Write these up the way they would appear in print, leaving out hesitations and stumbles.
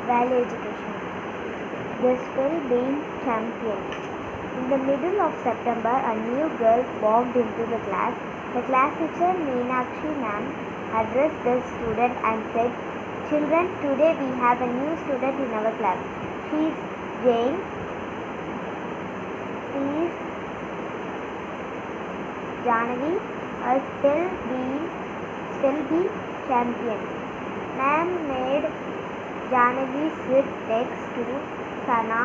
Value education. The spell being champion. In the middle of September, a new girl walked into the class. The class teacher, Meenakshi ma'am, addressed the student and said, "Children, today we have a new student in our class. She is Jane. She is Janavi, a spell bee champion." Ma'am made Janavi sit next to Sana.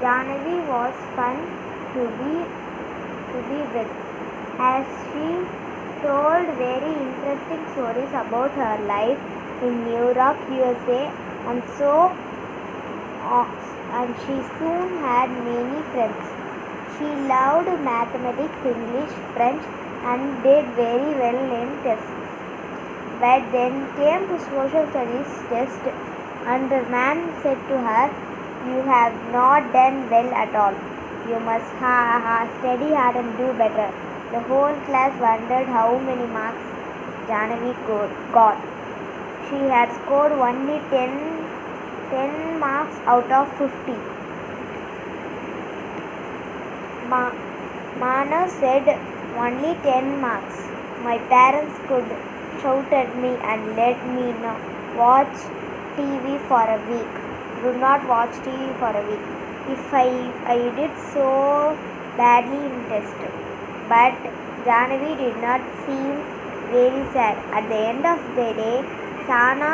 Janavi was fun to be with, as she told very interesting stories about her life in New York, USA, and she soon had many friends. She loved mathematics, English, French, and did very well in tests. But then came to social studies test, and the man said to her, "You have not done well at all. You must study hard and do better." The whole class wondered how many marks Janavi got. She had scored only 10 marks out of 50. Mana said, "Only 10 marks. My parents could shout at me and let me watch TV for a week. Do not watch TV for a week. If I did so badly in test." But Janavi did not seem very sad. At the end of the day, Sana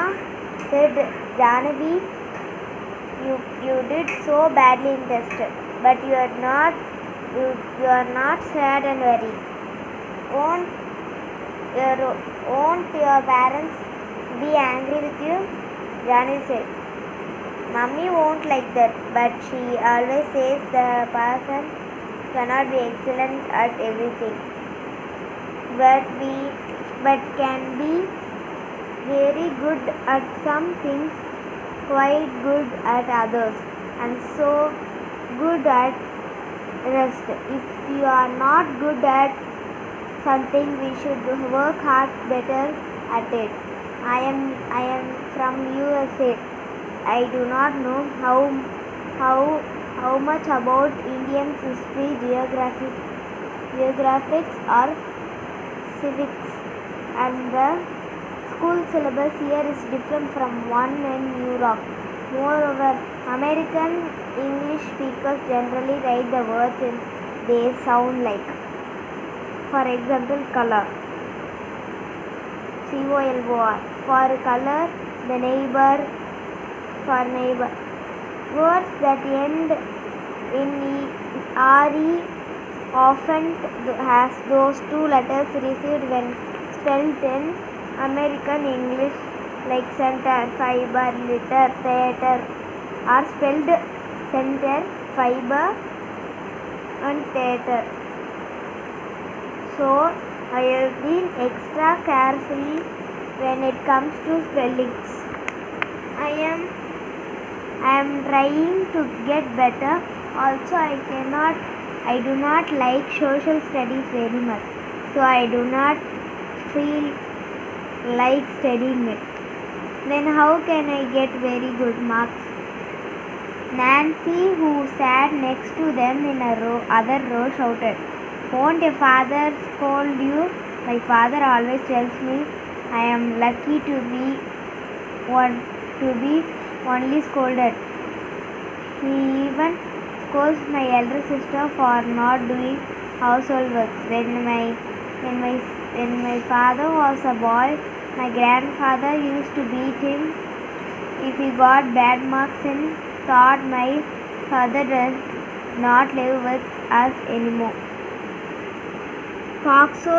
said, "Janavi, you did so badly in test, but you are not sad and worried. Won't your parents be angry with you?" Janavi said, "Mummy won't like that, but she always says the person cannot be excellent at everything, but can be very good at some things, quite good at others, and so good at rest. If you are not good at something, we should work hard better at it. I am from USA. I do not know how much about Indian history, geographics or civics, and the school syllabus here is different from one in New York. Moreover, American English speakers generally write the words in they sound like. For example, color, COLOR, for color, the neighbor, for neighbor. Words that end in RE often has those two letters received when spelled in American English, like center, fiber, liter, theater, are spelled center, fiber, and theater. So I have been extra careful when it comes to spellings. I am trying to get better. Also, I do not like social studies very much, so I do not feel like studying it. Then how can I get very good marks?" Nancy, who sat next to them in other row, shouted, "Won't your father scold you? My father always tells me I am lucky to be only scolded. He even scolds my elder sister for not doing household works. When my father was a boy, my grandfather used to beat him if he got bad marks and thought my father does not live with us anymore." Foxo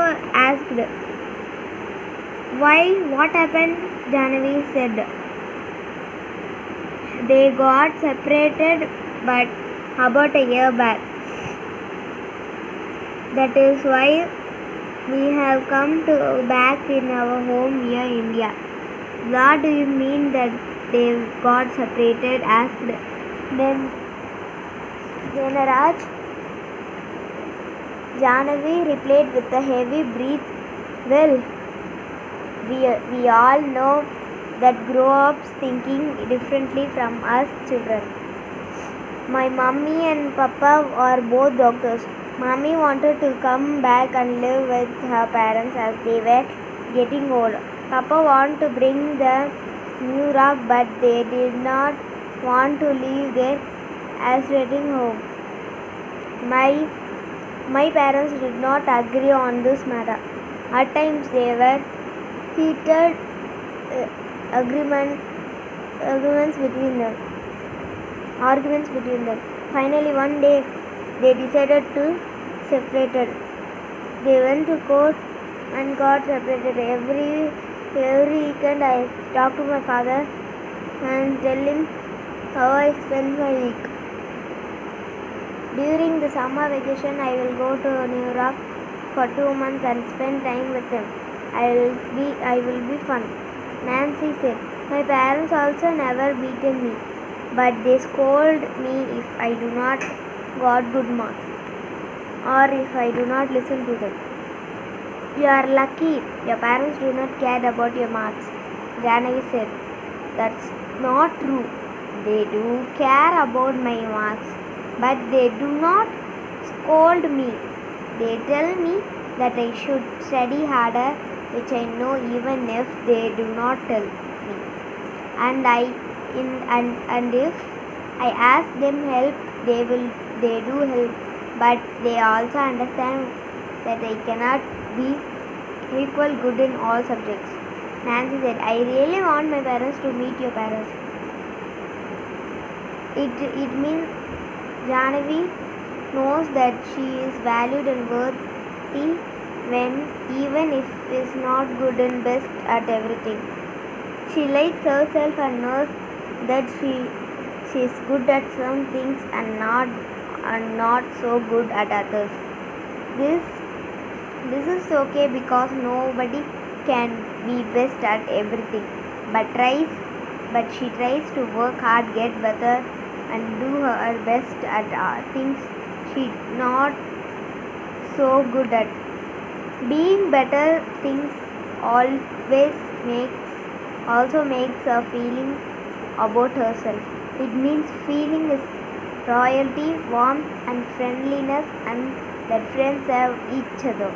asked, "Why? What happened?" Janavi said, "They got separated but about a year back. That is why we have come back in our home here, India." "What do you mean that they got separated?" asked Jenaraj. Janavi replied with a heavy breath, "Well, we all know that grow up thinking differently from us children. My mummy and papa are both doctors. Mommy wanted to come back and live with her parents as they were getting old. Papa wanted to bring the New York, but they did not want to leave their ascending home. My parents did not agree on this matter. At times there were heated arguments between them. Finally, one day they decided to separate. They went to court and got separated. Every weekend I talk to my father and tell him how I spend my week. During the summer vacation, I will go to New York for 2 months and spend time with him. I will be fun. Nancy said, my parents also never beaten me, but they scold me if I do not got good marks or if I do not listen to them. You are lucky your parents do not care about your marks. Janavi said, that's not true. They do care about my marks, but they do not scold me. They tell me that I should study harder, which I know even if they do not tell me. And if I ask them help, they do help, but they also understand that I cannot be equal good in all subjects. Nancy said, I really want my parents to meet your parents. It means Janavi knows that she is valued and worthy when even if is not good and best at everything. She likes herself and knows that she is good at some things and not so good at others. This is okay because nobody can be best at everything, but she tries to work hard, get better, and do her best at things she's not so good at. Being better things also makes her feeling about herself. It means feeling is royalty, warmth and friendliness, and that friends have each other.